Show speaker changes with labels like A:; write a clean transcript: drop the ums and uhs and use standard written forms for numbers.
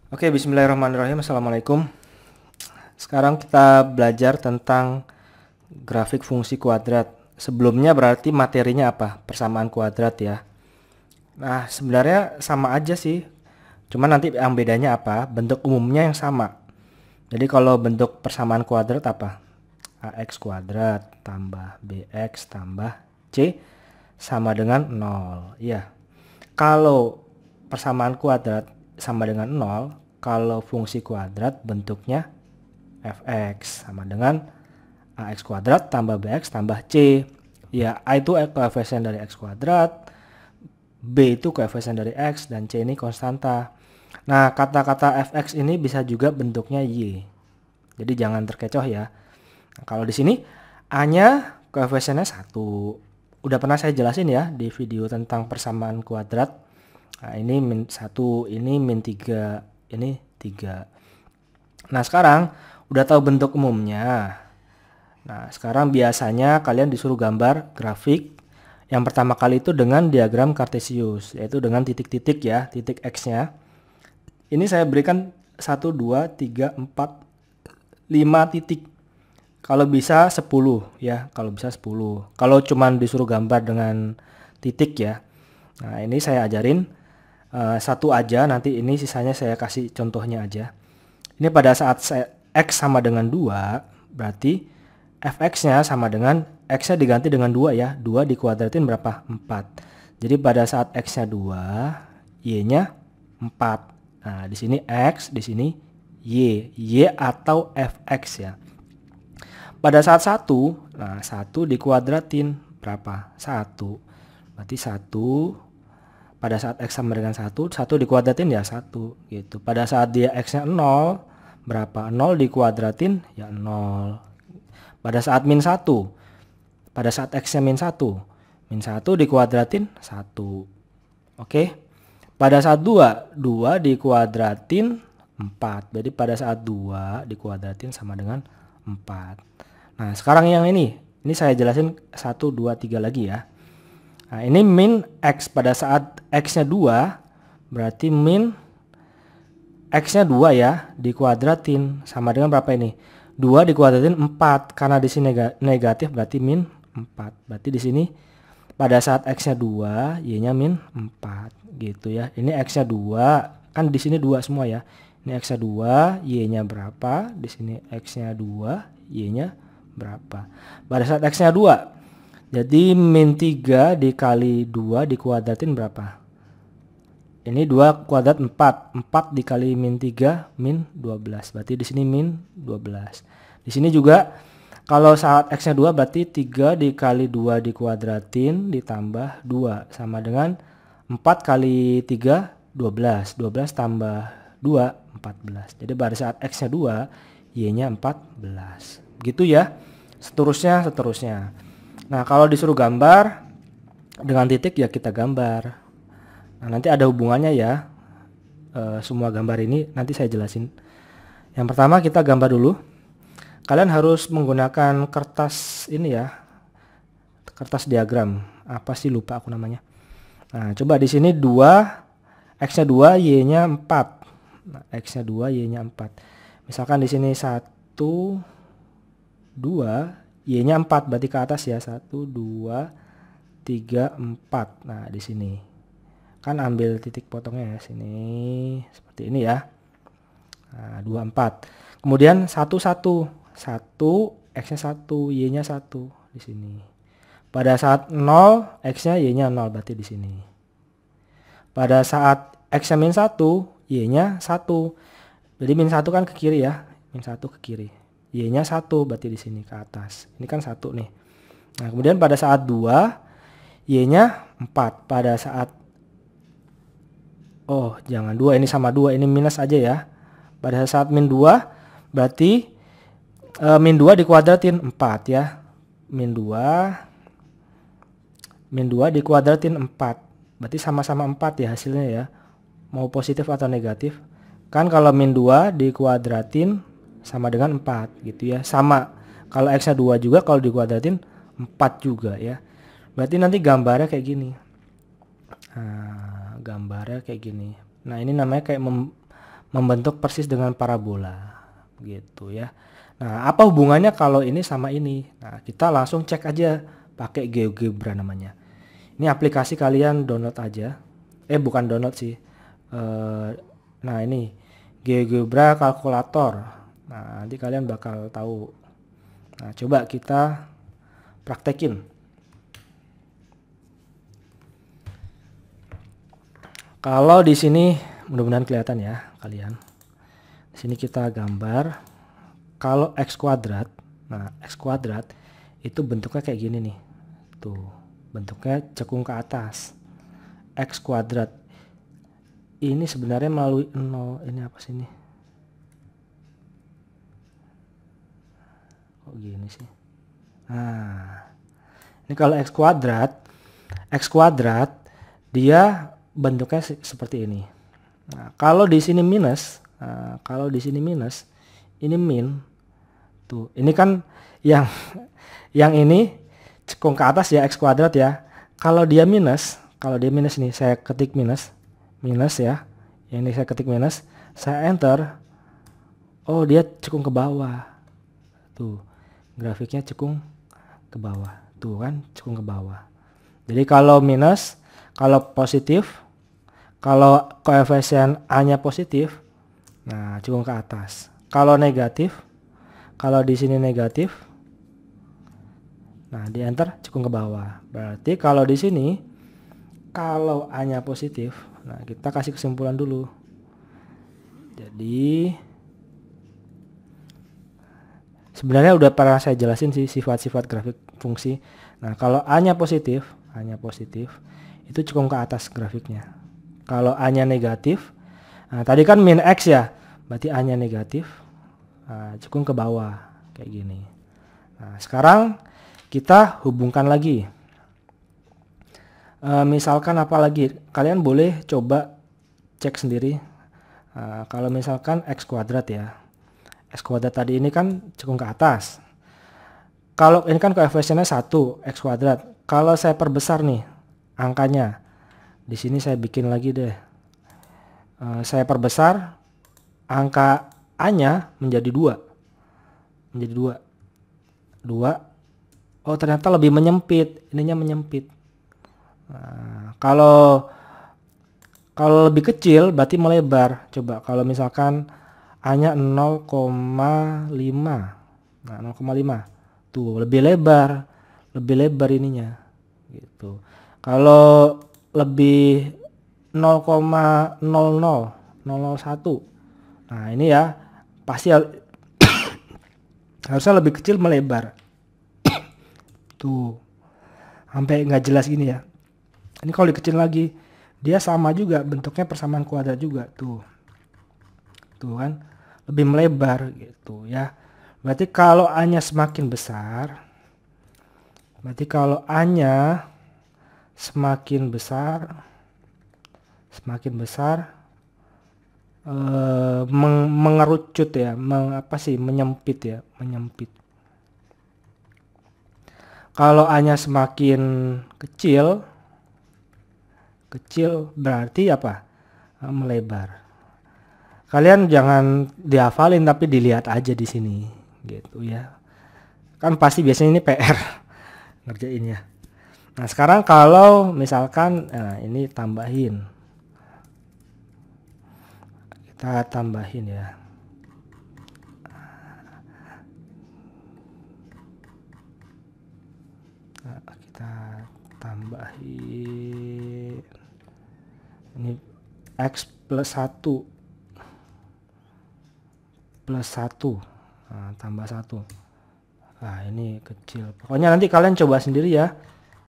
A: Oke, bismillahirrahmanirrahim. Assalamualaikum. Sekarang kita belajar tentang grafik fungsi kuadrat. Sebelumnya berarti materinya apa? Persamaan kuadrat ya. Nah, sebenarnya sama aja sih. Cuma nanti yang bedanya apa? Bentuk umumnya yang sama. Jadi kalau bentuk persamaan kuadrat apa? AX kuadrat tambah BX tambah C sama dengan 0. Iya. Kalau persamaan kuadrat sama dengan 0, kalau fungsi kuadrat bentuknya fx sama dengan ax kuadrat tambah bx tambah c. Ya, a itu koefisien dari x kuadrat, b itu koefisien dari x, dan c ini konstanta. Nah, kata-kata fx ini bisa juga bentuknya y. Jadi jangan terkecoh ya. Nah, kalau di sini a-nya koefisiennya 1. Udah pernah saya jelasin ya di video tentang persamaan kuadrat. Nah, ini min 1, ini min 3, ini 3. Nah, sekarang udah tahu bentuk umumnya. Nah, sekarang biasanya kalian disuruh gambar grafik. Yang pertama kali itu dengan diagram Cartesius, yaitu dengan titik-titik ya, titik X-nya. Ini saya berikan 1, 2, 3, 4, 5 titik. Kalau bisa 10 ya, kalau bisa 10. Kalau cuman disuruh gambar dengan titik ya. Nah, ini saya ajarin satu aja, nanti ini sisanya saya kasih contohnya aja. Ini pada saat X sama dengan 2, berarti fx-nya sama dengan X-nya diganti dengan 2 ya. 2 dikuadratin berapa? 4. Jadi pada saat X-nya 2, Y-nya 4. Nah, di sini X, di sini Y. Y atau fx ya. Pada saat 1, nah 1 dikuadratin berapa? 1. Berarti 1. Pada saat X sama dengan 1 dikuadratin ya 1 gitu. Pada saat dia X-nya 0, berapa? 0 dikuadratin ya 0. Pada saat min 1, pada saat X-nya min 1 dikuadratin 1. Oke. Pada saat 2 dikuadratin 4. Jadi pada saat 2 dikuadratin sama dengan 4. Nah, sekarang yang ini saya jelasin 1, 2, 3 lagi ya. Nah, ini min X pada saat X-nya 2, berarti min X-nya 2 ya, dikuadratin sama dengan berapa ini? 2 dikuadratin 4, karena di sini negatif berarti min 4. Berarti di sini pada saat X-nya 2, Y-nya min 4 gitu ya. Ini X-nya 2, kan di sini 2 semua ya. Ini X-nya 2, Y-nya berapa? Di sini X-nya 2, Y-nya berapa? Pada saat X-nya 2, jadi min 3 dikali 2 dikuadratin berapa? Ini 2 kuadrat 4. 4 dikali min 3 min 12. Berarti di sini min 12. Di sini juga kalau saat X-nya 2 berarti 3 dikali 2 dikuadratin ditambah 2 sama dengan 4 kali 3 12. 12 tambah 2 14. Jadi pada saat X-nya 2, Y-nya 14. Gitu ya. Seterusnya. Nah, kalau disuruh gambar dengan titik ya kita gambar. Nah, nanti ada hubungannya ya. Semua gambar ini nanti saya jelasin. Yang pertama kita gambar dulu. Kalian harus menggunakan kertas ini ya. Kertas diagram. Apa sih, lupa aku namanya. Nah, coba di sini 2, X-nya 2, Y-nya 4. Nah, X-nya 2, Y-nya 4. Misalkan di sini 1, 2, Y-nya 4, berarti ke atas ya. 1, 2, 3, 4. Nah, di sini. Kan ambil titik potongnya ya, sini. Seperti ini ya. Nah, 2, 4. Kemudian 1, 1. 1, X-nya 1, Y-nya 1 di sini. Pada saat 0, X-nya, Y-nya 0, berarti di sini. Pada saat X-nya min 1, Y-nya 1. Jadi min 1 kan ke kiri ya. Min 1 ke kiri. Y-nya 1 berarti di sini ke atas. Ini kan 1 nih. Nah, kemudian pada saat 2, Y-nya 4. Pada saat jangan 2, ini sama 2, ini minus aja ya. Pada saat min 2 berarti min 2 dikuadratin 4 ya. Min 2 dikuadratin 4. Berarti sama-sama 4 ya hasilnya ya. Mau positif atau negatif. Kan kalau min 2 dikuadratin sama dengan 4 gitu ya. Sama kalau X-nya 2 juga, kalau dikuadratin 4 juga ya. Berarti nanti gambarnya kayak gini. Nah, gambarnya kayak gini. Nah, ini namanya kayak membentuk persis dengan parabola gitu ya. Nah, apa hubungannya kalau ini sama ini? Nah, kita langsung cek aja pakai GeoGebra namanya. Ini aplikasi kalian download aja. Bukan download sih. Nah, ini GeoGebra kalkulator. Nah, nanti kalian bakal tahu. Nah, coba kita praktekin. Kalau di sini mudah-mudahan kelihatan ya kalian. Di sini kita gambar. Kalau x kuadrat, nah x kuadrat itu bentuknya kayak gini nih. Tuh, bentuknya cekung ke atas. X kuadrat. Ini sebenarnya melalui 0. Ini apa sih ini? Kok gini sih? Nah, ini kalau x kuadrat dia bentuknya seperti ini. Nah, kalau di sini minus, ini min. Tuh, ini kan yang ini cekung ke atas ya x kuadrat ya. Kalau dia minus nih, saya ketik minus ya. Yang ini saya ketik minus, saya enter. Oh, dia cekung ke bawah. Tuh, grafiknya cekung ke bawah. Tuh kan, cekung ke bawah. Jadi kalau minus, kalau positif, kalau koefisien A-nya positif, nah cekung ke atas. Kalau negatif, kalau di sini negatif, nah di enter cekung ke bawah. Berarti kalau di sini, kalau A-nya positif, nah kita kasih kesimpulan dulu. Jadi sebenarnya udah pernah saya jelasin sih sifat-sifat grafik fungsi. Nah kalau A-nya positif, itu cekung ke atas grafiknya. Kalau A-nya negatif, nah tadi kan min X ya, berarti A-nya negatif. Cekung ke bawah kayak gini. Nah, sekarang kita hubungkan lagi. Misalkan apa lagi? Kalian boleh coba cek sendiri. Kalau misalkan x kuadrat ya. X kuadrat tadi ini kan cekung ke atas. Kalau ini kan koefisiennya 1 x kuadrat. Kalau saya perbesar nih angkanya. Di sini saya bikin lagi deh. Saya perbesar angka A-nya menjadi 2. Oh, ternyata lebih menyempit. Ininya menyempit. Nah, kalau lebih kecil berarti melebar. Coba kalau misalkan A-nya 0,5. Nah, 0,5. Tuh, lebih lebar ininya. Gitu. Kalau lebih 0,0001. Nah, ini ya pasti harusnya lebih kecil melebar. Tuh, sampai nggak jelas gini ya. Ini kalau dikecil lagi, dia sama juga bentuknya persamaan kuadrat juga. Tuh kan, lebih melebar gitu ya. Berarti kalau A-nya semakin besar, mengerucut ya, menyempit. Kalau A-nya semakin kecil berarti apa? Melebar. Kalian jangan dihafalin tapi dilihat aja di sini gitu ya. Kan pasti biasanya ini PR ngerjainnya. Nah, sekarang kalau misalkan ini tambahin. Kita tambahin ya. Nah, kita tambahin ini X plus 1 nah, tambah 1. Nah, ini kecil. Pokoknya nanti kalian coba sendiri ya.